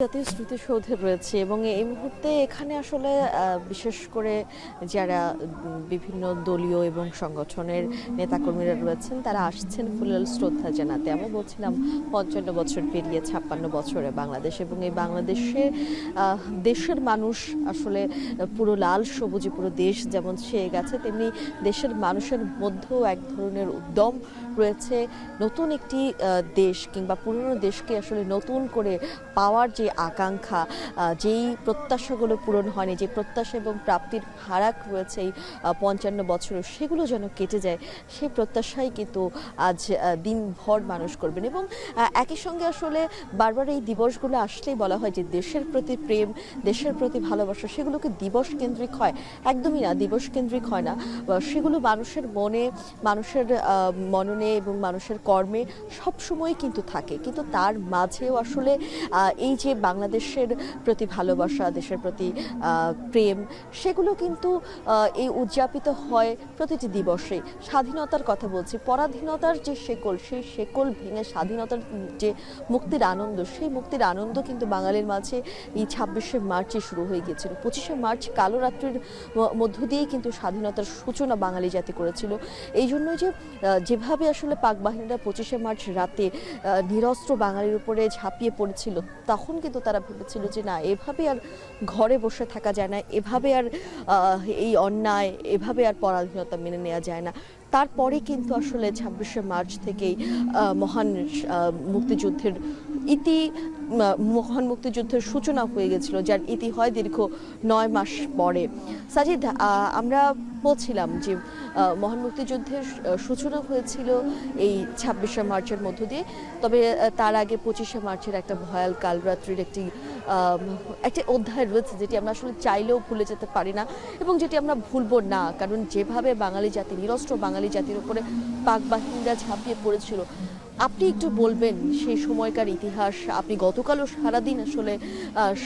জাতীয় স্মৃতিসৌধে রয়েছে এবং এই মুহূর্তে এখানে আসলে বিশেষ করে যারা বিভিন্ন দলীয় এবং সংগঠনের নেতাকর্মীরা রয়েছেন তারা আসছেন ফুলেল শ্রদ্ধা জানাতে। আমরা বলছিলাম ৫৫ বছর পেরিয়ে ৫৬ বছরে বাংলাদেশ, এবং এই দেশের মানুষ আসলে পুরো লাল সবুজে পুরো দেশ যেমন ছেয়ে গেছে, তেমনি দেশের মানুষের মধ্যেও এক ধরনের উদ্যম রয়েছে নতুন একটি দেশ কিংবা পুরনো দেশকে আসলে নতুন করে পাওয়ার যে আকাঙ্ক্ষা, যেই প্রত্যাশাগুলো পূরণ হয়নি, যে প্রত্যাশা এবং প্রাপ্তির ফারাক রয়েছে এই ৫৫ বছরে, সেগুলো যেন কেটে যায়, সেই প্রত্যাশাই কিন্তু আজ দিনভর মানুষ করবেন। এবং একই সঙ্গে আসলে বারবার এই দিবসগুলো আসলেই বলা হয় যে দেশের প্রতি প্রেম, দেশের প্রতি ভালোবাসা সেগুলোকে দিবস কেন্দ্রিক হয়, একদমই না, দিবস কেন্দ্রিক হয় না। সেগুলো মানুষের মনে, মানুষের মননে এবং মানুষের কর্মে সবসময় কিন্তু থাকে, কিন্তু তার মাঝেও আসলে এই যে বাংলাদেশের প্রতি ভালোবাসা, দেশের প্রতি প্রেম, সেগুলো কিন্তু এই উদযাপিত হয় প্রতিটি দিবসে। স্বাধীনতার কথা বলছি, পরাধীনতার যে শেকল, সেই শেকল ভেঙে স্বাধীনতার যে মুক্তির আনন্দ, সেই মুক্তির আনন্দ কিন্তু বাঙালির মাঝে এই ২৬শে মার্চে শুরু হয়ে গিয়েছিল। ২৫শে মার্চ কালো রাত্রির মধ্য দিয়েই কিন্তু স্বাধীনতার সূচনা বাঙালি জাতি করেছিল। এই জন্যই যেভাবে আসলে পাক বাহিনীরা ২৫শে মার্চ রাতে নিরস্ত্র বাঙালির উপরে ঝাঁপিয়ে পড়েছিল, তখন কিন্তু তারা ভেবেছিল যে না, এভাবে আর ঘরে বসে থাকা যায় না, এভাবে আর এই অন্যায়, এভাবে আর পরাধীনতা মেনে নেওয়া যায় না। তারপরে কিন্তু আসলে ২৬শে মার্চ থেকেই মহান মুক্তিযুদ্ধের সূচনা হয়ে গেছিল, যার ইতি হয় দীর্ঘ ৯ মাস পরে। সাজিদ, আমরা বলছিলাম যে মহান মুক্তিযুদ্ধের সূচনা হয়েছিল এই ২৬শে মার্চের মধ্য দিয়ে, তবে তার আগে ২৫শে মার্চের একটা ভয়াল কালরাত্রির একটি অধ্যায় রয়েছে, যেটি আমরা আসলে চাইলেও ভুলে যেতে পারি না এবং যেটি আমরা ভুলবো না, কারণ যেভাবে বাঙালি জাতি, নিরস্ত্র বাঙালি জাতির উপরে পাক বাহিনীরা ঝাঁপিয়ে পড়েছিল। আপনি একটু বলবেন সেই সময়কার ইতিহাস। আপনি গতকালও সারাদিন আসলে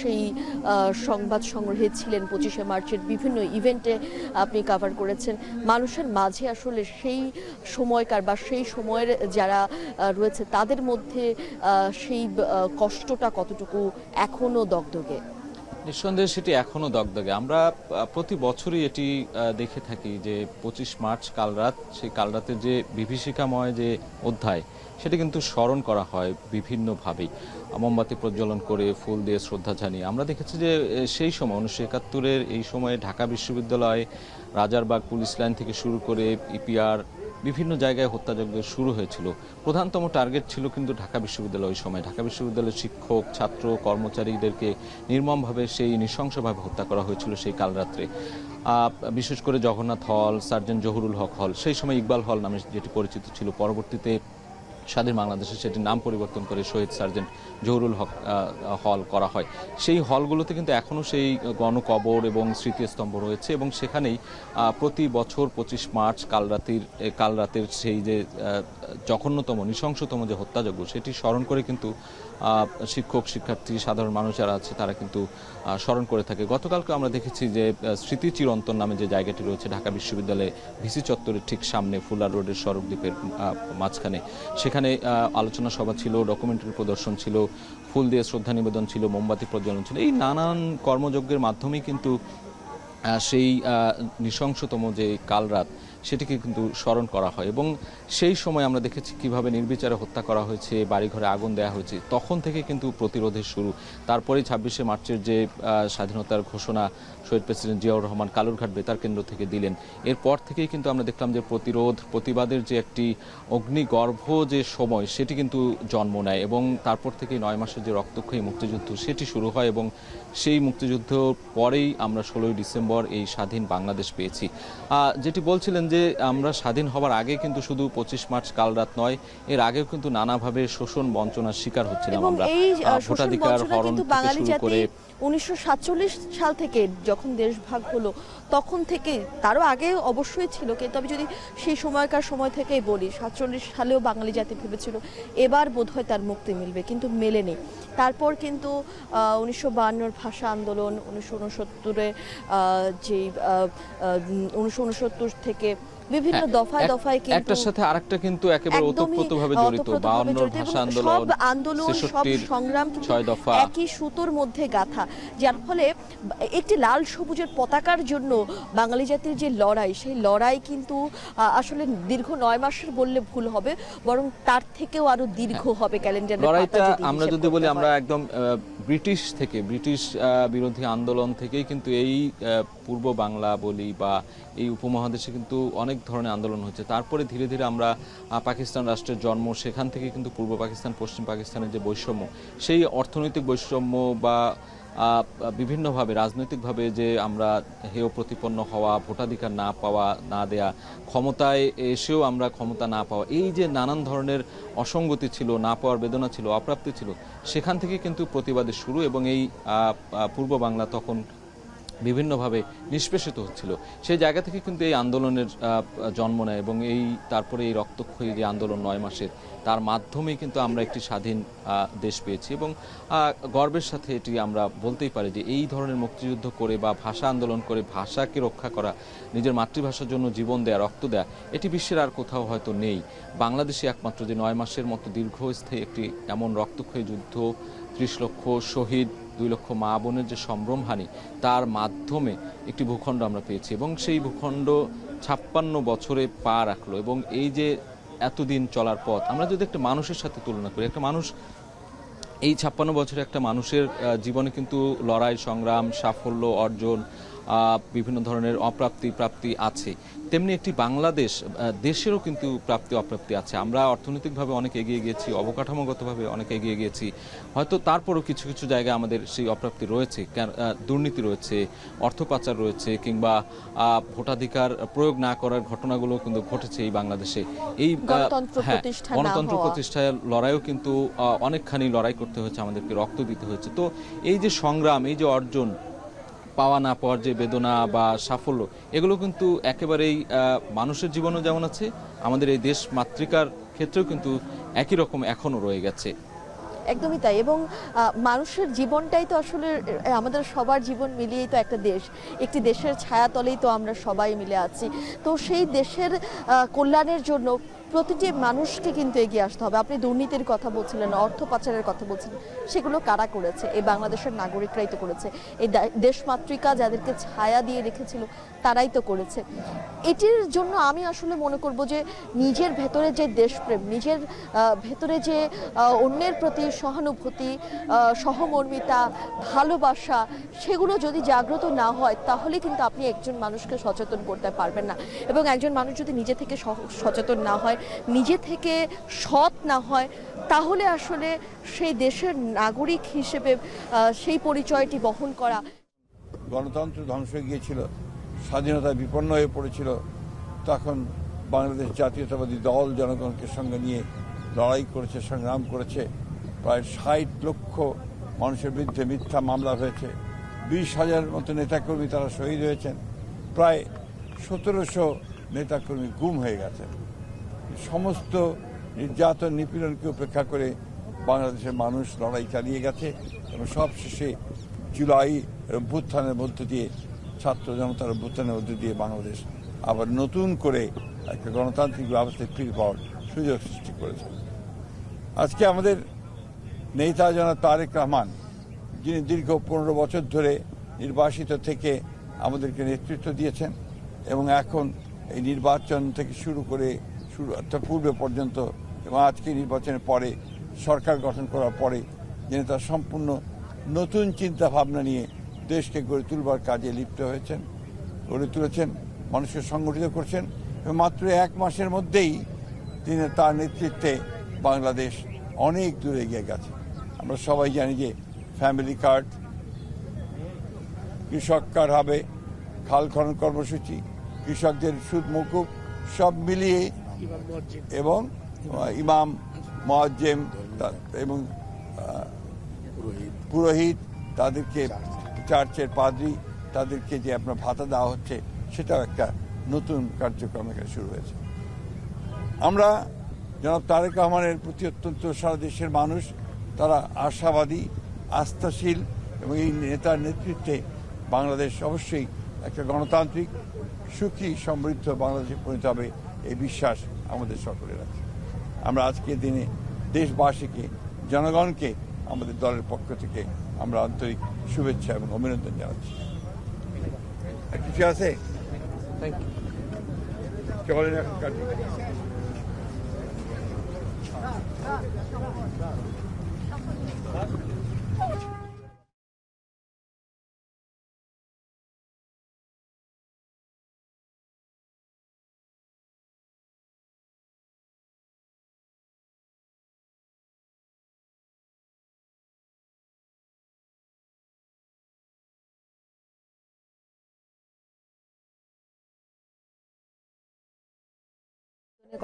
সেই সংবাদ সংগ্রহে ছিলেন, ২৫শে মার্চের বিভিন্ন ইভেন্টে আপনি কভার করেছেন। মানুষের মাঝে আসলে সেই সময়কার বা সেই সময়ের যারা রয়েছে তাদের মধ্যে সেই কষ্টটা কতটুকু এখনও দগদগে? নিঃসন্দেহে সেটি এখনও দগদগে। আমরা প্রতি বছরই এটি দেখে থাকি যে ২৫ মার্চ কালরাত, সেই কালরাতের যে বিভীষিকাময় যে অধ্যায়, সেটা কিন্তু স্মরণ করা হয় বিভিন্নভাবেই, মোমবাতি প্রজ্বলন করে, ফুল দিয়ে শ্রদ্ধা জানিয়ে। আমরা দেখেছি যে সেই সময় ১৯৭১-এর এই সময়ে ঢাকা বিশ্ববিদ্যালয়, রাজারবাগ পুলিশ লাইন থেকে শুরু করে ইপিআর বিভিন্ন জায়গায় হত্যাযজ্ঞ শুরু হয়েছিল। প্রধানতম টার্গেট ছিল কিন্তু ঢাকা বিশ্ববিদ্যালয়। ওই সময় ঢাকা বিশ্ববিদ্যালয়ের শিক্ষক, ছাত্র, কর্মচারীদেরকে নির্মমভাবে নৃশংসভাবে হত্যা করা হয়েছিল সেই কালরাত্রে। বিশেষ করে জগন্নাথ হল, সার্জেন্ট জহুরুল হক হল, সেই সময় ইকবাল হল নামে যেটি পরিচিত ছিল, পরবর্তীতে স্বাধীন বাংলাদেশে সেটির নাম পরিবর্তন করে শহীদ সার্জেন্ট জহুরুল হক হল করা হয়। সেই হলগুলোতে কিন্তু এখনও সেই গণকবর এবং স্মৃতিস্তম্ভ রয়েছে, এবং সেখানেই প্রতি বছর ২৫ মার্চ কালরাতের সেই যে জঘন্যতম, নৃশংসতম যে হত্যাযজ্ঞ, সেটি স্মরণ করে কিন্তু শিক্ষক, শিক্ষার্থী, সাধারণ মানুষ যারা আছে তারা কিন্তু স্মরণ করে থাকে। গতকালকে আমরা দেখেছি যে স্মৃতি চিরন্তন নামে যে জায়গাটি রয়েছে ঢাকা বিশ্ববিদ্যালয়ে ভিসি চত্বরের ঠিক সামনে ফুলার রোডের সড়ক দ্বীপের মাঝখানে, সেখানে আলোচনা সভা ছিল, ডকুমেন্টারি প্রদর্শন ছিল, ফুল দিয়ে শ্রদ্ধা নিবেদন ছিল, মোমবাতি প্রজ্বলন ছিল। এই নানান কর্মযজ্ঞের মাধ্যমেই কিন্তু সেই নৃশংসতম যে কালরাত, সেটিকে কিন্তু স্মরণ করা হয়। এবং সেই সময় আমরা দেখেছি কিভাবে নির্বিচারে হত্যা করা হয়েছে, বাড়িঘরে আগুন দেওয়া হয়েছে। তখন থেকে কিন্তু প্রতিরোধের শুরু। তারপরে ২৬শে মার্চের যে স্বাধীনতার ঘোষণা শহীদ প্রেসিডেন্ট জিয়াউর রহমান কালুরঘাট বেতার কেন্দ্র থেকে দিলেন, এরপর থেকেই কিন্তু আমরা দেখলাম যে প্রতিবাদের যে একটি অগ্নিগর্ভ যে সময়, সেটি কিন্তু জন্ম নেয়, এবং তারপর থেকেই ৯ মাসের যে রক্তক্ষয়ী মুক্তিযুদ্ধ, সেটি শুরু হয়। এবং সেই মুক্তিযুদ্ধ পরেই আমরা ১৬ই ডিসেম্বর এই স্বাধীন বাংলাদেশ পেয়েছি। যেটি বলছিলেন যে আমরা স্বাধীন হওয়ার আগে কিন্তু শুধু ২৫ মার্চ কালরাত নয়, এর আগেও কিন্তু নানাভাবে শোষণ বঞ্চনার শিকার হচ্ছিলাম আমরা। ভোটাধিকার হরণ থেকে শুরু করে ১৯৪৭ সাল থেকে যখন দেশ ভাগ হলো, তখন থেকে, তারও আগে অবশ্যই ছিল, তবে যদি সেই সময়কার সময় থেকেই বলি, ৪৭ সালেও বাঙালি জাতি ভেবেছিল এবার বোধহয় তার মুক্তি মিলবে, কিন্তু মেলেনি। তারপর কিন্তু ১৯৫২-র ভাষা আন্দোলন, ১৯৬৯-এ যে ১৯৬৯ থেকে বিভিন্ন দফায় দফায় কিন্তু একটার সাথে আরেকটা কিন্তু একেবারে একদমই ওতপ্রোতভাবে জড়িত। ওতপ্রোতভাবে 52 জড়িত এবং ভাষা সব আন্দোলন, আন্দোলন, সব 66 সংগ্রাম কিন্তু 6 দফা, একই সুতোর মধ্যে গাঁথা, যার ফলে একটি লাল সবুজের পতাকার জন্য বাঙালি জাতির যে লড়াই, সেই লড়াই কিন্তু আসলে দীর্ঘ 9 মাসের বললে ভুল হবে, বরং তার থেকেও আরো দীর্ঘ হবে ক্যালেন্ডারের পাতা লড়াইটা আমরা হিসেব যদি বলি, করতে আমরা হয়। একদম ব্রিটিশ বিরোধী আন্দোলন থেকেই কিন্তু এই পূর্ব বাংলা বলি বা এই উপমহাদেশে কিন্তু অনেক ধরনের আন্দোলন হচ্ছে। তারপরে ধীরে ধীরে আমরা পাকিস্তান রাষ্ট্রের জন্ম, সেখান থেকে কিন্তু পূর্ব পাকিস্তান পশ্চিম পাকিস্তানের যে বৈষম্য, সেই অর্থনৈতিক বৈষম্য বা বিভিন্নভাবে রাজনৈতিকভাবে যে আমরা হেয় প্রতিপন্ন হওয়া, ভোটাধিকার না পাওয়া, না দেয়া, ক্ষমতায় এসেও আমরা ক্ষমতা না পাওয়া, এই যে নানান ধরনের অসঙ্গতি ছিল, না পাওয়ার বেদনা ছিল, অপ্রাপ্তি ছিল, সেখান থেকে কিন্তু প্রতিবাদের শুরু। এবং এই পূর্ব বাংলা তখন বিভিন্নভাবে নিষ্পেষিত হচ্ছিল, সেই জায়গা থেকে কিন্তু এই আন্দোলনের জন্ম নেয়। এবং তারপরে এই রক্তক্ষয়ী যে আন্দোলন 9 মাসের, তার মাধ্যমেই কিন্তু আমরা একটি স্বাধীন দেশ পেয়েছি। এবং গর্বের সাথে এটি আমরা বলতেই পারি যে এই ধরনের মুক্তিযুদ্ধ করে বা ভাষা আন্দোলন করে ভাষাকে রক্ষা করা, নিজের মাতৃভাষার জন্য জীবন দেয়া, রক্ত দেয়া, এটি বিশ্বের আর কোথাও হয়তো নেই। বাংলাদেশে একমাত্র যে 9 মাসের মতো দীর্ঘস্থায়ী একটি এমন রক্তক্ষয়ী যুদ্ধ, 30 লক্ষ শহীদ, 2 লক্ষ মা বোনের যে সম্ভ্রমহানি, তার মাধ্যমে একটি ভূখণ্ড আমরা পেয়েছি। এবং সেই ভূখণ্ড 56 বছরে পা রাখলো। এবং এই যে এতদিন চলার পথ, আমরা যদি একটা মানুষের সাথে তুলনা করি, একটা মানুষ এই 56 বছরে একটা মানুষের জীবনে কিন্তু লড়াই, সংগ্রাম, সাফল্য অর্জন, বিভিন্ন ধরনের প্রাপ্তি আছে, তেমনি একটি বাংলাদেশ দেশেরও কিন্তু প্রাপ্তি অপ্রাপ্তি আছে। আমরা অর্থনৈতিকভাবে অনেক এগিয়ে গিয়েছি, অবকাঠামোগতভাবে অনেক এগিয়ে গিয়েছি, হয়তো তারপরও কিছু কিছু জায়গায় আমাদের সেই অপ্রাপ্তি রয়েছে, দুর্নীতি রয়েছে, অর্থ পাচার রয়েছে, কিংবা ভোটাধিকার প্রয়োগ না করার ঘটনাগুলো কিন্তু ঘটেছে এই বাংলাদেশে। এই গণতন্ত্র প্রতিষ্ঠার লড়াইও কিন্তু অনেকখানি লড়াই করতে হয়েছে, আমাদেরকে রক্ত দিতে হয়েছে। তো এই যে সংগ্রাম, এই যে অর্জন, পাওয়া না পাওয়ার যে বেদনা বা সাফল্য, এগুলো কিন্তু একেবারেই মানুষের জীবনও যেমন আছে, আমাদের এই দেশ মাতৃকার ক্ষেত্রেও কিন্তু একই রকম এখনো রয়ে গেছে। একদমই তাই। এবং মানুষের জীবনটাই তো আসলে আমাদের সবার জীবন মিলিয়েই তো একটা দেশ, একটি দেশের ছায়াতলেই তো আমরা সবাই মিলে আছি। তো সেই দেশের কল্যাণের জন্য প্রতিটি মানুষকে কিন্তু এগিয়ে আসতে হবে। আপনি দুর্নীতির কথা বলছিলেন, অর্থ পাচারের কথা বলছিলেন, সেগুলো কারা করেছে? এই বাংলাদেশের নাগরিকরাই তো করেছে। এই দেশমাতৃকা যাদেরকে ছায়া দিয়ে রেখেছিল, তারাই তো করেছে। এটির জন্য আমি আসলে মনে করব যে নিজের ভেতরে যে দেশপ্রেম, নিজের ভেতরে যে অন্যের প্রতি সহানুভূতি, সহমর্মিতা, ভালোবাসা, সেগুলো যদি জাগ্রত না হয়, তাহলে কিন্তু আপনি একজন মানুষকে সচেতন করতে পারবেন না। এবং একজন মানুষ যদি নিজে থেকে সচেতন না হয়, নিজে থেকে সৎ না হয়, তাহলে আসলে সেই দেশের নাগরিক হিসেবে সেই পরিচয়টি বহন করা। গণতন্ত্র ধ্বংস হয়ে গিয়েছিল, স্বাধীনতা বিপন্ন হয়ে পড়েছিল, তখন বাংলাদেশ জাতীয়তাবাদী দল জনগণকে সঙ্গে নিয়ে লড়াই করেছে, সংগ্রাম করেছে। প্রায় 60 লক্ষ মানুষের বিরুদ্ধে মিথ্যা মামলা হয়েছে, 20,000 মতো নেতাকর্মী তারা শহীদ হয়েছেন, প্রায় 1700 নেতাকর্মী গুম হয়ে গেছেন। সমস্ত নির্যাতন নিপীড়নকে উপেক্ষা করে বাংলাদেশের মানুষ লড়াই চালিয়ে গেছে এবং সবশেষে জুলাই অভ্যুত্থানের মধ্য দিয়ে, ছাত্র জনতার অভ্যুত্থানের মধ্য দিয়ে বাংলাদেশ আবার নতুন করে একটা গণতান্ত্রিক ব্যবস্থায় ফিরে পাওয়ার সুযোগ সৃষ্টি করেছে। আজকে আমাদের নেতা জনাব তারেক রহমান, যিনি দীর্ঘ 15 বছর ধরে নির্বাসিত থেকে আমাদেরকে নেতৃত্ব দিয়েছেন এবং এখন এই নির্বাচন থেকে শুরু করে পূর্বে পর্যন্ত এবং আজকে নির্বাচনের পরে সরকার গঠন করার পরে যিনি তার সম্পূর্ণ নতুন চিন্তা ভাবনা নিয়ে দেশকে গড়ে তুলবার কাজে লিপ্ত হয়েছেন, গড়ে তুলেছেন, মানুষকে সংগঠিত করছেন এবং মাত্র 1 মাসের মধ্যেই তিনি তার নেতৃত্বে বাংলাদেশ অনেক দূরে এগিয়ে গেছে। আমরা সবাই জানি যে ফ্যামিলি কার্ড, কৃষক কার্ড হবে, খাল খনন কর্মসূচি, কৃষকদের সুদ মকুব, সব মিলিয়ে, এবং ইমাম, মুয়াজ্জিম এবং পুরোহিত, তাদেরকে চার্চের পাদ্রী, তাদেরকে যে আপনার ভাতা দেওয়া হচ্ছে, সেটাও একটা নতুন কার্যক্রম এখানে শুরু হয়েছে। আমরা জনাব তারেক রহমানের প্রতি অত্যন্ত সারা দেশের মানুষ তারা আশাবাদী, আস্থাশীল এবং এই নেতার নেতৃত্বে বাংলাদেশ অবশ্যই একটা গণতান্ত্রিক সুখী সমৃদ্ধ বাংলাদেশে পরিণত হবে এই বিশ্বাস আমাদের সকলের আছে। আমরা আজকের দিনে দেশবাসীকে, জনগণকে আমাদের দলের পক্ষ থেকে আমরা আন্তরিক শুভেচ্ছা এবং অভিনন্দন জানাচ্ছি। আর কিছু আছে? চলেন এখন কাটি।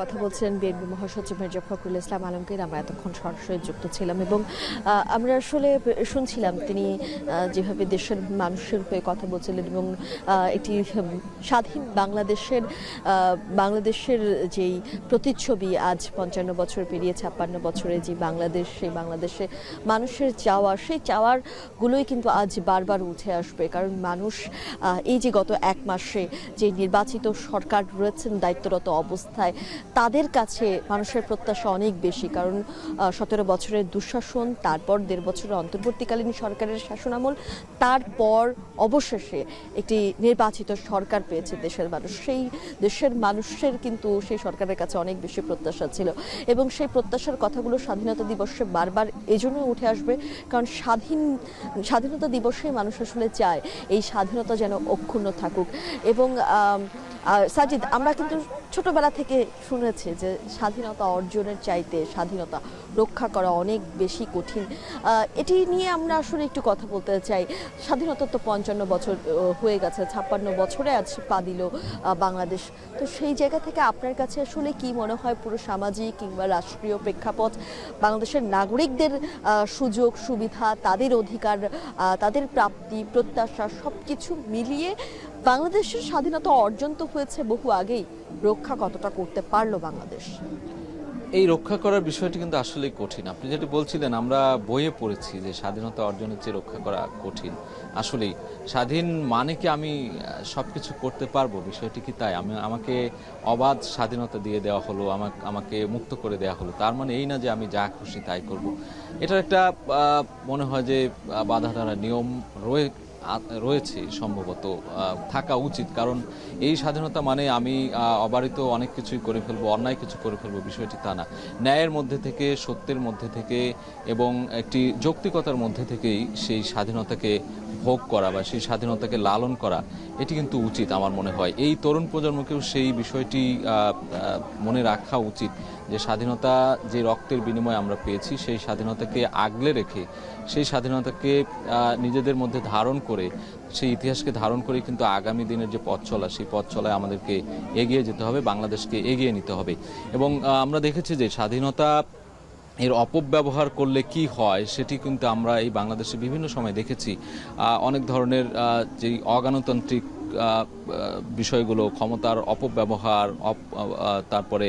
কথা বলছিলেন বিএনপি মহাসচিব মির্জা ফখরুল ইসলাম আলমগীর। আমরা এতক্ষণ সরাসরি যুক্ত ছিলাম এবং আমরা আসলে শুনছিলাম তিনি যেভাবে দেশের মানুষের হয়ে কথা বলছিলেন এবং একটি স্বাধীন বাংলাদেশের যেই প্রতিচ্ছবি আজ ৫৫ বছর পেরিয়ে ৫৬ বছরে যে বাংলাদেশ, সেই বাংলাদেশে মানুষের চাওয়া, সেই চাওয়ারগুলোই কিন্তু আজ বারবার উঠে আসবে। কারণ মানুষ এই যে গত এক মাসে যে নির্বাচিত সরকার রয়েছেন দায়িত্বরত অবস্থায়, তাদের কাছে মানুষের প্রত্যাশা অনেক বেশি। কারণ ১৭ বছরের দুঃশাসন, তারপর ১.৫ বছরের অন্তর্বর্তীকালীন সরকারের শাসনামল, তারপর অবশেষে একটি নির্বাচিত সরকার পেয়েছে দেশের মানুষ। সেই দেশের মানুষের কিন্তু সেই সরকারের কাছে অনেক বেশি প্রত্যাশা ছিল এবং সেই প্রত্যাশার কথাগুলো স্বাধীনতা দিবসে বারবার এজন্য উঠে আসবে, কারণ স্বাধীনতা দিবসে মানুষ আসলে চায় এই স্বাধীনতা যেন অক্ষুণ্ণ থাকুক। এবং সাজিদ, আমরা কিন্তু ছোটবেলা থেকে শুনেছি যে স্বাধীনতা অর্জনের চাইতে স্বাধীনতা রক্ষা করা অনেক বেশি কঠিন। এটি নিয়ে আমরা আসলে একটু কথা বলতে চাই। স্বাধীনতা তো ৫৫ বছর হয়ে গেছে, ৫৬ বছরে আজ পা দিল বাংলাদেশ। তো সেই জায়গা থেকে আপনার কাছে আসলে কি মনে হয় পুরো সামাজিক কিংবা রাষ্ট্রীয় প্রেক্ষাপট, বাংলাদেশের নাগরিকদের সুযোগ সুবিধা, তাদের অধিকার, তাদের প্রাপ্তি, প্রত্যাশা সব কিছু মিলিয়ে বাংলাদেশের স্বাধীনতা অর্জন তো হয়েছে বহু আগেই, রক্ষা কতটা করতে পারলো বাংলাদেশ? এই রক্ষা করার বিষয়টি কিন্তু আসলেই কঠিন। আপনি যেটা বলছিলেন, আমরা বইয়ে পড়েছি যে স্বাধীনতা অর্জনের চেয়ে রক্ষা করা কঠিন। আসলেই স্বাধীন মানে কি আমি সবকিছু করতে পারবো, বিষয়টি কি তাই? আমাকে অবাধ স্বাধীনতা দিয়ে দেওয়া হলো, আমাকে মুক্ত করে দেওয়া হলো, তার মানে এই না যে আমি যা খুশি তাই করব। এটার একটা মনে হয় যে বাধা ধরা নিয়ম রয়েছে, সম্ভবত থাকা উচিত। কারণ এই স্বাধীনতা মানে আমি অবারিত অনেক কিছুই করে ফেলবো, অন্যায় কিছু করে ফেলবো, বিষয়টি তা না। ন্যায়ের মধ্যে থেকে, সত্যের মধ্যে থেকে এবং একটি যৌক্তিকতার মধ্যে থেকেই সেই স্বাধীনতাকে ভোগ করা বা সেই স্বাধীনতাকে লালন করা, এটি কিন্তু উচিত আমার মনে হয়। এই তরুণ প্রজন্মকেও সেই বিষয়টি মনে রাখা উচিত যে স্বাধীনতা যে রক্তের বিনিময়ে আমরা পেয়েছি, সেই স্বাধীনতাকে আগলে রেখে, সেই স্বাধীনতাকে নিজেদের মধ্যে ধারণ করে, সেই ইতিহাসকে ধারণ করে কিন্তু আগামী দিনের যে পথ চলা, সেই পথ চলায় আমাদেরকে এগিয়ে যেতে হবে, বাংলাদেশকে এগিয়ে নিতে হবে। এবং আমরা দেখেছি যে স্বাধীনতা এর অপব্যবহার করলে কি হয় সেটি কিন্তু আমরা এই বাংলাদেশে বিভিন্ন সময় দেখেছি। অনেক ধরনের যেই অগণতান্ত্রিক বিষয়গুলো, ক্ষমতার অপব্যবহার, তারপরে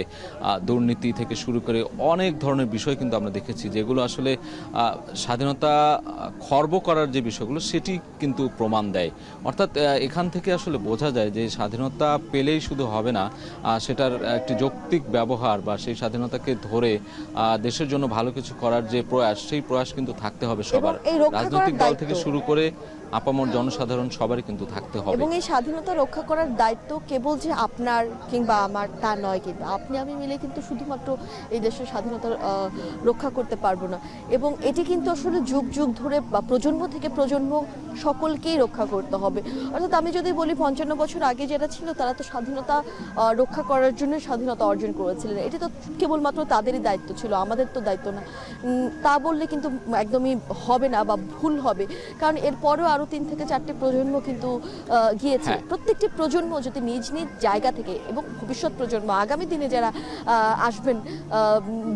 দুর্নীতি থেকে শুরু করে অনেক ধরনের বিষয় কিন্তু আমরা দেখেছি, যেগুলো আসলে স্বাধীনতা খর্ব করার যে বিষয়গুলো সেটি কিন্তু প্রমাণ দেয়। অর্থাৎ এখান থেকে আসলে বোঝা যায় যে স্বাধীনতা পেলেই শুধু হবে না, সেটার একটি যৌক্তিক ব্যবহার বা সেই স্বাধীনতাকে ধরে দেশের জন্য ভালো কিছু করার যে প্রয়াস, সেই প্রয়াস কিন্তু থাকতে হবে সবার, রাজনৈতিক দল থেকে শুরু করে আপামর জনসাধারণ সবারই কিন্তু থাকতে হবে। এবং এই স্বাধীনতা রক্ষা করার দায়িত্ব কেবল যে আপনার কিংবা আমার তা নয়, কিন্তু আপনি আমি মিলে কিন্তু শুধুমাত্র এই দেশের স্বাধীনতা রক্ষা করতে পারবো না। এবং এটি কিন্তু আসলে যুগ যুগ ধরে বা প্রজন্ম থেকে প্রজন্ম সকলকেই রক্ষা করতে হবে। অর্থাৎ আমি যদি বলি ৫৫ বছর আগে যারা ছিল তারা তো স্বাধীনতা রক্ষা করার জন্য স্বাধীনতা অর্জন করেছিলেন, এটি তো কেবলমাত্র তাদেরই দায়িত্ব ছিল, আমাদের তো দায়িত্ব না। তা বললে কিন্তু একদমই হবে না বা ভুল হবে, কারণ এরপরও আরো ৩ থেকে ৪টি প্রজন্ম কিন্তু গিয়েছে। প্রত্যেকটি প্রজন্ম যদি নিজ নিজ জায়গা থেকে, এবং ভবিষ্যৎ প্রজন্ম আগামী দিনে যারা আসবেন,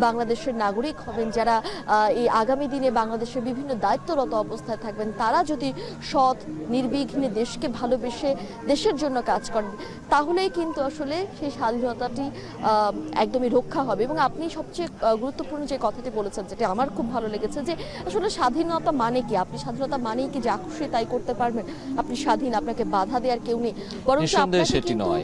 বাংলাদেশের নাগরিক হবেন, যারা এই আগামী দিনে বাংলাদেশের বিভিন্ন দায়িত্বরত অবস্থায় থাকবেন, তারা যদি সৎ নির্বিঘ্নে দেশকে ভালোবেসে দেশের জন্য কাজ করেন, তাহলেই কিন্তু আসলে সেই স্বাধীনতাটি একদমই রক্ষা হবে। এবং আপনি সবচেয়ে গুরুত্বপূর্ণ যে কথাটি বলেছেন, যেটা আমার খুব ভালো লেগেছে, যে আসলে স্বাধীনতা মানে কি, আপনি স্বাধীনতা মানেই কি যা খুশি তাই করতে পারবেন, আপনি স্বাধীন, আপনাকে বাধা দেওয়ার কেউ নেই। বরং নিঃসন্দেহে সেটি নয়।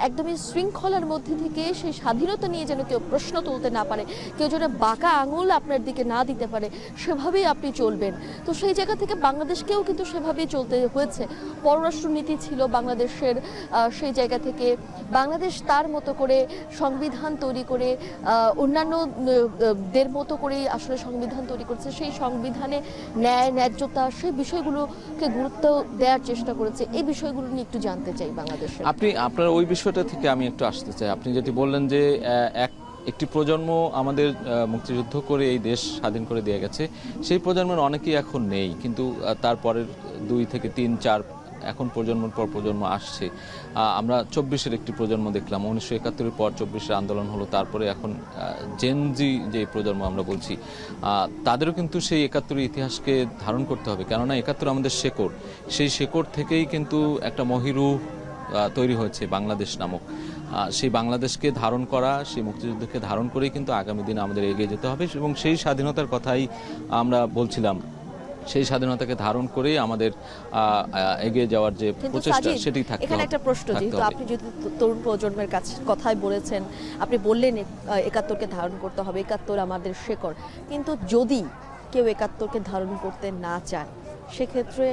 একদমই শৃঙ্খলার মধ্যে থেকে সেই স্বাধীনতা নিয়ে যেন কেউ প্রশ্ন তুলতে না পারে, কেউ যেন বাঁকা আঙুল আপনার দিকে না দিতে পারে, সেভাবেই আপনি চলবেন। তো সেই জায়গা থেকে বাংলাদেশকেও কিন্তু সেভাবেই চলতে হয়েছে। পররাষ্ট্রনীতি ছিল বাংলাদেশের, সেই জায়গা থেকে বাংলাদেশ তার মতো করে সংবিধান তৈরি করে অন্যান্যদের মতো করেই আসলে সংবিধান তৈরি করেছে। সেই সংবিধানে ন্যায় ন্যায্যতা সেই বিষয়গুলোকে গুরুত্ব দেওয়ার চেষ্টা করেছে। এই বিষয়গুলো নিয়ে একটু জানতে চাই বাংলাদেশের। আপনার ওই বিষয়টা থেকে আমি একটু আসতে চাই। আপনি যেটি বললেন যে একটি প্রজন্ম আমাদের মুক্তিযুদ্ধ করে এই দেশ স্বাধীন করে দিয়ে গেছে, সেই প্রজন্মের অনেকেই এখন নেই, কিন্তু তারপরের 2 থেকে 3, 4 এখন প্রজন্মের পর প্রজন্ম আসছে। আমরা 24-এর একটি প্রজন্ম দেখলাম, 1971-এর পর 24-এর আন্দোলন হলো, তারপরে এখন জেনজি যে প্রজন্ম আমরা বলছি, তাদেরও কিন্তু সেই 71-এর ইতিহাসকে ধারণ করতে হবে, কেননা 71 আমাদের শেকড়। সেই শেকড় থেকেই কিন্তু একটা মহিরু তৈরি হয়েছে বাংলাদেশ নামক। সেই বাংলাদেশকে ধারণ করা, সেই মুক্তিযুদ্ধকে ধারণ করেই কিন্তু আগামী দিনে আমাদের এগিয়ে যেতে হবে, এবং সেই স্বাধীনতার কথাই আমরা বলছিলাম। সেই স্বাধীনতাকে ধারণ করেই আমাদের এগিয়ে যাওয়ার যে প্রচেষ্টা সেটি থাকতে হবে। এখানে একটা প্রশ্ন, যেহেতু আপনি যদি তরুণ প্রজন্মের কথাই বলেছেন, আপনি বললেন 71-কে ধারণ করতে হবে, 71 আমাদের শেকড়, কিন্তু যদি কেউ 71-কে ধারণ করতে না চায়, সেক্ষেত্রে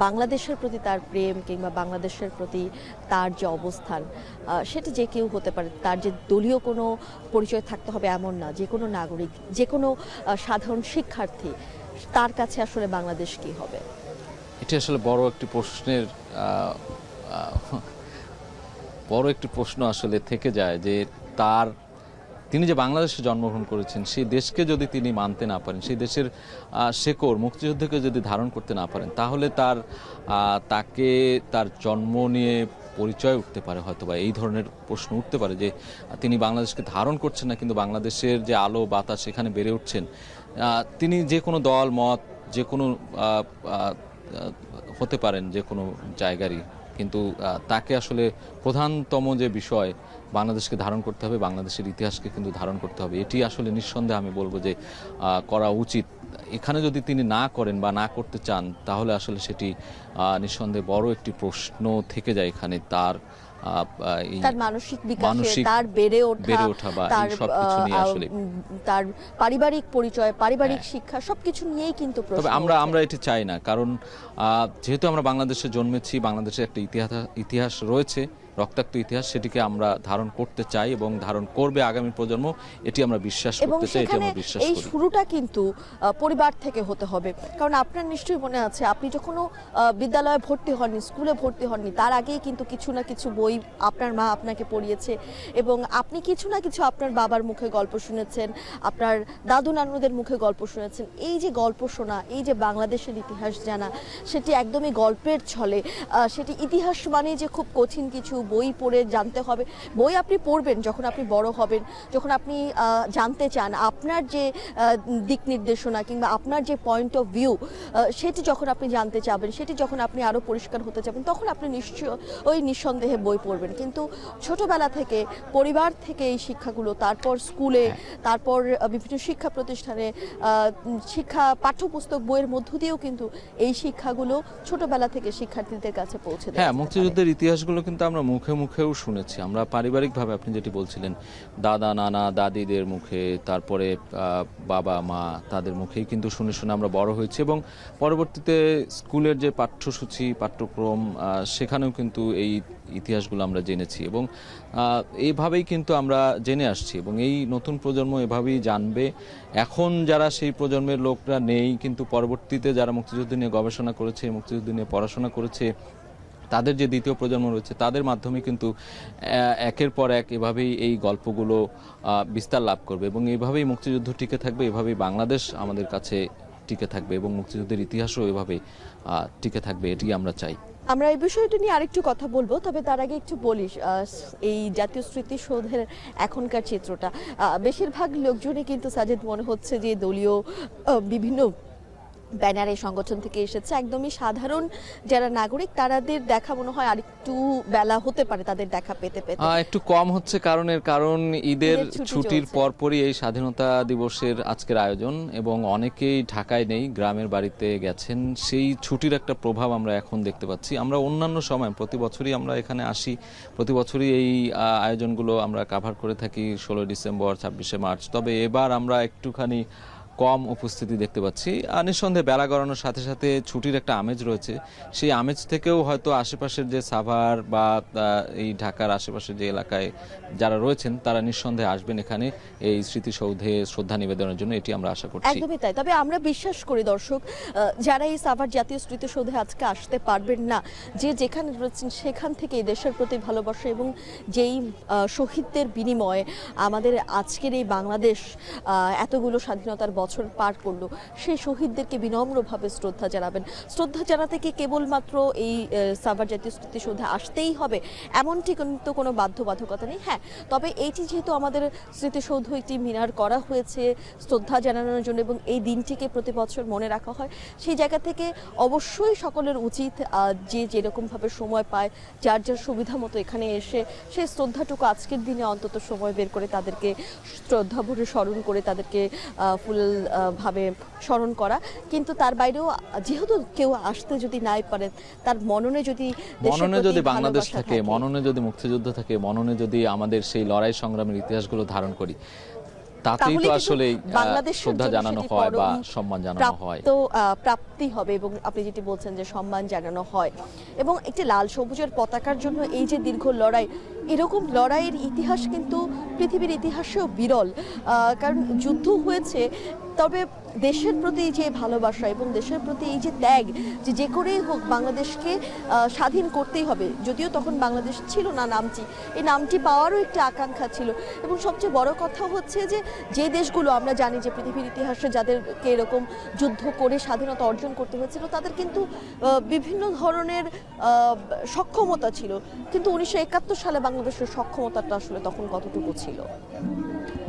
বাংলাদেশের প্রতি তার প্রেম কিংবা বাংলাদেশের প্রতি তার যে অবস্থান, সেটা যে কেউ হতে পারে, তার যে দলীয় কোনো পরিচয় থাকতে হবে এমন না, যে কোনো নাগরিক, যে কোনো সাধারণ শিক্ষার্থী, তার কাছে আসলে বাংলাদেশ কি হবে? এটি আসলে বড় একটি প্রশ্ন আসলে থেকে যায়, যে তিনি যে বাংলাদেশে জন্মগ্রহণ করেছেন, সেই দেশকে যদি তিনি মানতে না পারেন, সেই দেশের শেকড় মুক্তিযুদ্ধকে যদি ধারণ করতে না পারেন, তাহলে তাকে তার জন্ম নিয়ে পরিচয় উঠতে পারে, হয়তো বা এই ধরনের প্রশ্ন উঠতে পারে যে তিনি বাংলাদেশকে ধারণ করছেন না, কিন্তু বাংলাদেশের যে আলো বাতাস সেখানে বেড়ে উঠছেন। তিনি যে কোনো দল মত, যে কোনো হতে পারেন, যে কোনো জায়গারই, কিন্তু তাকে আসলে প্রধানতম যে বিষয় বাংলাদেশকে ধারণ করতে হবে, বাংলাদেশের ইতিহাসকে কিন্তু ধারণ করতে হবে। এটি আসলে নিঃসন্দেহে আমি বলবো যে করা উচিত। এখানে যদি তিনি না করেন বা না করতে চান, তাহলে আসলে সেটি নিঃসন্দেহে বড় একটি প্রশ্ন থেকে যায় এখানে, তার মানসিক বিকাশে, তার বেড়ে ওঠা, তার পারিবারিক পরিচয়, পারিবারিক শিক্ষা, সবকিছু নিয়েই কিন্তু প্রশ্ন। তবে আমরা এটি চাই না, কারণ যেহেতু আমরা বাংলাদেশে জন্মেছি, বাংলাদেশের একটা ইতিহাস রয়েছে, রক্তাক্ত ইতিহাস, সেটিকে আমরা ধারণ করতে চাই এবং ধারণ করবে আগামী প্রজন্ম, এটি আমরা বিশ্বাস করতে চাই, এটি আমরা বিশ্বাস করি। এই শুরুটা কিন্তু পরিবার থেকে হতে হবে, কারণ আপনার নিশ্চয়ই মনে আছে, আপনি যখন বিদ্যালয়ে ভর্তি হননি, স্কুলে ভর্তি হননি, তার আগেই কিন্তু কিছু না কিছু বই আপনার মা আপনাকে পড়িয়েছে, এবং আপনি কিছু না কিছু আপনার বাবার মুখে গল্প শুনেছেন, আপনার দাদু নানুদের মুখে গল্প শুনেছেন। এই যে গল্প শোনা, এই যে বাংলাদেশের ইতিহাস জানা, সেটি একদমই গল্পের ছলে, সেটি ইতিহাস মানে যে খুব কঠিন কিছু, বই পড়ে জানতে হবে। বই আপনি পড়বেন যখন আপনি বড় হবেন, যখন আপনি জানতে চান আপনার যে দিক নির্দেশনা কিংবা আপনার যে পয়েন্ট অফ ভিউ, সেটি যখন আপনি জানতে চাবেন, সেটি যখন আপনি আরও পরিষ্কার হতে চাবেন, তখন আপনি নিঃসন্দেহে বই পড়বেন। কিন্তু ছোটবেলা থেকে, পরিবার থেকে এই শিক্ষাগুলো, তারপর স্কুলে, তারপর বিভিন্ন শিক্ষা প্রতিষ্ঠানে, শিক্ষা পাঠ্যপুস্তক বইয়ের মধ্য দিয়েও কিন্তু এই শিক্ষাগুলো ছোটবেলা থেকে শিক্ষার্থীদের কাছে পৌঁছে দেয়। হ্যাঁ, মুক্তিযুদ্ধের ইতিহাসগুলো কিন্তু আমরা মুখে মুখেও শুনেছি, আমরা পারিবারিকভাবে, আপনি যেটি বলছিলেন, দাদা নানা দাদিদের মুখে, তারপরে বাবা মা, তাদের মুখেই কিন্তু শুনে শুনে আমরা বড় হয়েছি, এবং পরবর্তীতে স্কুলের যে পাঠ্যসূচি, পাঠ্যক্রম, সেখানেও কিন্তু এই ইতিহাসগুলো আমরা জেনেছি, এবং এইভাবেই কিন্তু আমরা জেনে আসছি, এবং এই নতুন প্রজন্ম এভাবেই জানবে। এখন যারা সেই প্রজন্মের লোকরা নেই, কিন্তু পরবর্তীতে যারা মুক্তিযুদ্ধ নিয়ে গবেষণা করেছে, মুক্তিযুদ্ধ নিয়ে পড়াশোনা করেছে, তাদের যে দ্বিতীয় প্রজন্ম রয়েছে, তাদের মাধ্যমে কিন্তু একের পর এক এভাবেই এই গল্পগুলো বিস্তার লাভ করবে, এবং এইভাবেই মুক্তিযুদ্ধ টিকে থাকবে, এভাবেই বাংলাদেশ আমাদের কাছে টিকে থাকবে, এবং মুক্তিযুদ্ধের ইতিহাসও এভাবেই টিকে থাকবে, এটি আমরা চাই। আমরা এই বিষয়টা নিয়ে আরেকটু কথা বলবো, তবে তার আগে একটু বলিস, এই জাতীয় স্মৃতিসৌধের এখনকার চিত্রটা, বেশিরভাগ লোকজনই কিন্তু সাজেদ মনে হচ্ছে যে দলীয় বিভিন্ন ব্যানার এই সংগঠন থেকে এসেছে, একদমই সাধারণ যারা নাগরিক তাদের দেখা মনে হয় আরেকটু বেলা হতে পারে তাদের দেখা পেতে পেতে একটু কম হচ্ছে কারণ ঈদের ছুটির চলছে। পরপরই এই স্বাধীনতা দিবসের আজকের আয়োজন এবং অনেকেই ঢাকায় নেই, গ্রামের বাড়িতে গেছেন। সেই ছুটির একটা প্রভাব আমরা এখন দেখতে পাচ্ছি। আমরা অন্যান্য সময় প্রতি বছরই আমরা এখানে আসি, প্রতি বছরই এই আয়োজনগুলো আমরা কাভার করে থাকি 16 ডিসেম্বর 26শে মার্চ। তবে এবার আমরা একটুখানি কম উপস্থিতি দেখতে পাচ্ছি। নিঃসন্দেহে বেলা গড়ানোর সাথে সাথে ছুটির একটা আমেজ রয়েছে, সেই আমেজ থেকেও হয়তো আশেপাশের যে সাভার বা এই ঢাকার আশেপাশের যে এলাকায় যারা রয়েছেন তারা নিঃসন্দেহে আসবেন এখানে এই স্মৃতিসৌধে শ্রদ্ধা নিবেদনের জন্য, এটি আমরা আশা করছি। একদমই তাই। তবে আমরা বিশ্বাস করি দর্শক, যারা এই সাভার জাতীয় স্মৃতিসৌধে আজকে আসতে পারবেন না, যে যেখানে রয়েছেন সেখান থেকে দেশের প্রতি ভালোবাসা এবং যেই শহীদদের বিনিময়ে আমাদের আজকের এই বাংলাদেশ এতগুলো স্বাধীনতার বছর পার করলো, সেই শহীদদেরকে বিনম্রভাবে শ্রদ্ধা জানাবেন। শ্রদ্ধা জানাতে কি কেবলমাত্র এই সাভার জাতীয় স্মৃতিসৌধে আসতেই হবে এমনটি কিন্তু কোনো বাধ্যবাধকতা নেই। হ্যাঁ, তবে এইটি যেহেতু আমাদের স্মৃতিসৌধ একটি মিনার করা হয়েছে শ্রদ্ধা জানানোর জন্য এবং এই দিনটিকে প্রতি বছর মনে রাখা হয়, সেই জায়গা থেকে অবশ্যই সকলের উচিত যে যেরকমভাবে সময় পায় যার যার সুবিধা মতো এখানে এসে সেই শ্রদ্ধাটুকু আজকের দিনে অন্তত সময় বের করে তাদেরকে শ্রদ্ধা ভরে স্মরণ করে তাদেরকে ফুল ভাবে স্মরণ করা। কিন্তু তার বাইরেও যেহেতু কেউ আসতে যদি নাই পারেন, তার মননে যদি বাংলাদেশ থাকে, মননে যদি মুক্তিযুদ্ধ থাকে, মননে যদি আমাদের সেই লড়াই সংগ্রামের ইতিহাসগুলো ধারণ করি, তাতেই তো আসলে শ্রদ্ধা জানানো হয় বা সম্মান জানানো হয়, তো প্রাপ্তি হবে। এবং আপনি যেটি বলছেন যে সম্মান জানানো হয় এবং একটি লাল সবুজের পতাকার জন্য এই যে দীর্ঘ লড়াই, এরকম লড়াইয়ের ইতিহাস কিন্তু পৃথিবীর ইতিহাসেও বিরল। কারণ যুদ্ধ হয়েছে, তবে দেশের প্রতি যে ভালোবাসা এবং দেশের প্রতি এই যে ত্যাগ, যে করেই হোক বাংলাদেশকে স্বাধীন করতেই হবে। যদিও তখন বাংলাদেশ ছিল না নামটি, এই নামটি পাওয়ারও একটি আকাঙ্ক্ষা ছিল। এবং সবচেয়ে বড় কথা হচ্ছে যে দেশগুলো আমরা জানি যে পৃথিবীর ইতিহাসে যাদেরকে এরকম যুদ্ধ করে স্বাধীনতা অর্জন করতে হয়েছিল তাদের কিন্তু বিভিন্ন ধরনের সক্ষমতা ছিল, কিন্তু 1971 সালে বাংলাদেশের সক্ষমতাটা আসলে তখন কতটুকু ছিল?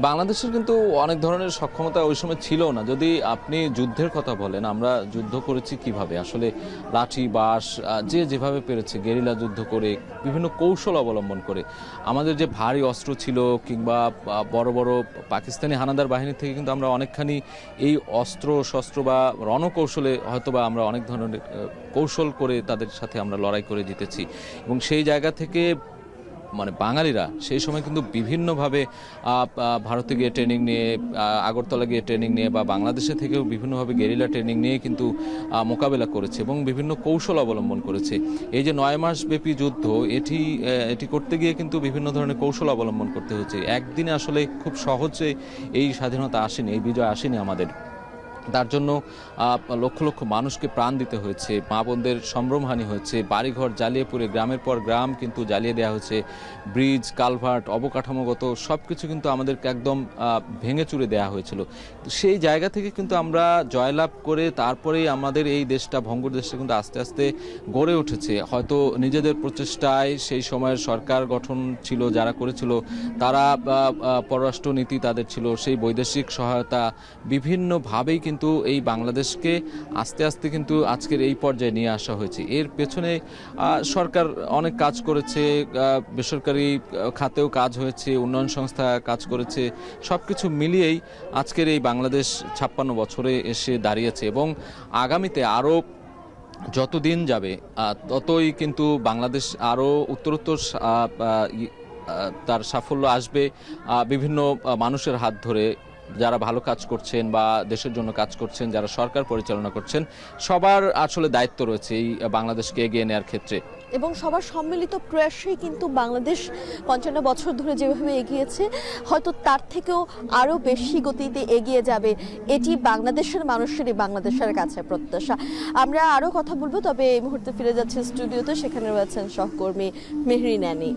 বাংলাদেশের কিন্তু অনেক ধরনের সক্ষমতা ওই সময় ছিল না। যদি আপনি যুদ্ধের কথা বলেন, আমরা যুদ্ধ করেছি কিভাবে, আসলে লাঠি বাঁশ যে যেভাবে পেরেছে গেরিলা যুদ্ধ করে বিভিন্ন কৌশল অবলম্বন করে। আমাদের যে ভারী অস্ত্র ছিল কিংবা বড় বড় পাকিস্তানি হানাদার বাহিনী থেকে কিন্তু আমরা অনেকখানি এই অস্ত্র শস্ত্র বা রণকৌশলে হয়তোবা আমরা অনেক ধরনের কৌশল করে তাদের সাথে আমরা লড়াই করে জিতেছি। এবং সেই জায়গা থেকে বাঙালিরা সেই সময় কিন্তু বিভিন্নভাবে ভারতে গিয়ে ট্রেনিং নিয়ে, আগরতলা গিয়ে ট্রেনিং নিয়ে বা বাংলাদেশে থেকেও বিভিন্নভাবে গেরিলা ট্রেনিং নিয়ে কিন্তু মোকাবেলা করেছে এবং বিভিন্ন কৌশল অবলম্বন করেছে। এই যে 9 মাস ব্যাপী যুদ্ধ, এটি করতে গিয়ে কিন্তু বিভিন্ন ধরনের কৌশল অবলম্বন করতে হচ্ছে। একদিনে আসলে খুব সহজে এই স্বাধীনতা আসেনি, এই বিজয় আসেনি আমাদের। তার জন্য লক্ষ লক্ষ মানুষকে প্রাণ দিতে হয়েছে, মা বোনদের সম্ভ্রমহানি হয়েছে, বাড়িঘর জ্বালিয়ে পুড়ে গ্রামের পর গ্রাম কিন্তু জ্বালিয়ে দেওয়া হয়েছে, ব্রিজ কালভার্ট অবকাঠামোগত সব কিছু কিন্তু আমাদেরকে একদম ভেঙে চুরে দেওয়া হয়েছিল। সেই জায়গা থেকে কিন্তু আমরা জয়লাভ করে তারপরেই আমাদের এই দেশটা, ভঙ্গুর দেশটা কিন্তু আস্তে আস্তে গড়ে উঠেছে। হয়তো নিজেদের প্রচেষ্টায় সেই সময়ের সরকার গঠন ছিল যারা করেছিল, তারা পররাষ্ট্রনীতি তাদের ছিল, সেই বৈদেশিক সহায়তা বিভিন্নভাবেই কিন্তু এই বাংলাদেশকে আস্তে আস্তে কিন্তু আজকের এই পর্যায়ে নিয়ে আসা হয়েছে। এর পেছনে সরকার অনেক কাজ করেছে, বেসরকারি খাতেও কাজ হয়েছে, উন্নয়ন সংস্থা কাজ করেছে, সবকিছু মিলিয়েই আজকের এই বাংলাদেশ 56 বছরে এসে দাঁড়িয়েছে। এবং আগামীতে আরও যতদিন যাবে ততই কিন্তু বাংলাদেশ আরও উত্তরোত্তর তার সাফল্য আসবে বিভিন্ন মানুষের হাত ধরে, যারা ভালো কাজ করছেন বা দেশের জন্য কাজ করছেন, যারা সরকার পরিচালনা করছেন, সবার আসলে দায়িত্ব রয়েছে এই বাংলাদেশকে এগিয়ে নেওয়ার ক্ষেত্রে। এবং সবার সম্মিলিত প্রয়াসেই কিন্তু বাংলাদেশ 55 বছর ধরে যেভাবে এগিয়েছে, হয়তো তার থেকেও আরও বেশি গতিতে এগিয়ে যাবে, এটি বাংলাদেশের মানুষেরই বাংলাদেশের কাছে প্রত্যাশা। আমরা আরও কথা বলবো, তবে এই মুহূর্তে ফিরে যাচ্ছে স্টুডিওতে, সেখানে রয়েছেন সহকর্মী মেহরিন অ্যানি।